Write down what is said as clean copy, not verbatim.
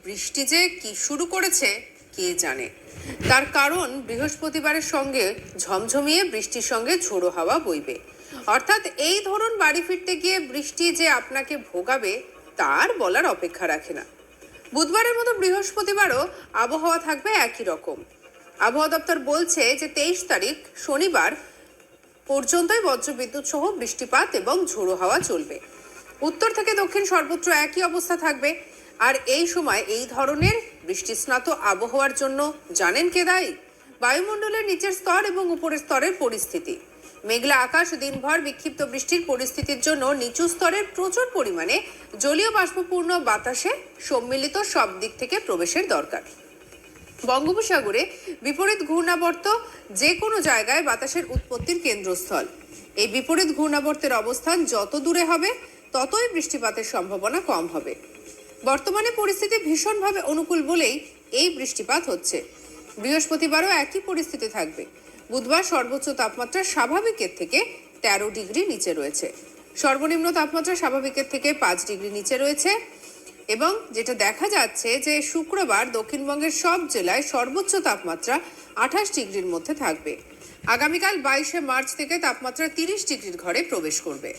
বৃষ্টি যে কি শুরু করেছে কে জানে। তার কারণ বৃহস্পতিবারের সঙ্গে ঝমঝমিয়ে বৃষ্টির সঙ্গে ঝোড়ো হাওয়া বইবে। অর্থাৎ এই ধরুন বাড়ি ফিরতে গিয়ে বৃষ্টি যে আপনাকে ভোগাবে তার বলার অপেক্ষা রাখে না। বুধবারের মতো বৃহস্পতিবারও আবহাওয়া থাকবে একই রকম। আবহাওয়া দপ্তর বলছে যে 23 তারিখ শনিবার পর্যন্তই বজ্রবিদ্যুৎ সহ বৃষ্টিপাত এবং ঝোড়ো হাওয়া চলবে। উত্তর থেকে দক্ষিণ সর্বত্র একই অবস্থা থাকবে। আর এই সময় এই ধরনের বৃষ্টিস্নাত আবহাওয়ার জন্য জানেন কে দায়ী? বায়ুমণ্ডলের নিচের স্তর এবং উপরের স্তরের পরিস্থিতি। মেঘলা আকাশ, দিনভর বিক্ষিপ্ত বৃষ্টির পরিস্থিতির জন্য নিচু স্তরের প্রচুর পরিমাণে জলীয় বাষ্পপূর্ণ বাতাসে সম্মিলিত সব দিক থেকে প্রবেশের দরকার। বঙ্গোপসাগরে বিপরীত ঘূর্ণাবর্ত যে কোনো জায়গায় বাতাসের উৎপত্তির কেন্দ্রস্থল। এই বিপরীত ঘূর্ণাবর্তের অবস্থান যত দূরে হবে ততই বৃষ্টিপাতের সম্ভাবনা কম হবে। বর্তমানে পরিস্থিতি ভীষণভাবে অনুকূল বলেই এই বৃষ্টিপাত হচ্ছে। বৃহস্পতিবারও একই পরিস্থিতি থাকবে। বুধবার সর্বোচ্চ তাপমাত্রা স্বাভাবিকের থেকে 13 ডিগ্রি নিচে রয়েছে। সর্বনিম্ন তাপমাত্রা স্বাভাবিকের থেকে 5 ডিগ্রি নিচে রয়েছে। এবং যেটা দেখা যাচ্ছে যে শুক্রবার দক্ষিণবঙ্গের সব জেলায় সর্বোচ্চ তাপমাত্রা 28 ডিগ্রির মধ্যে থাকবে। আগামীকাল 22শে মার্চ থেকে তাপমাত্রা 30 ডিগ্রির ঘরে প্রবেশ করবে।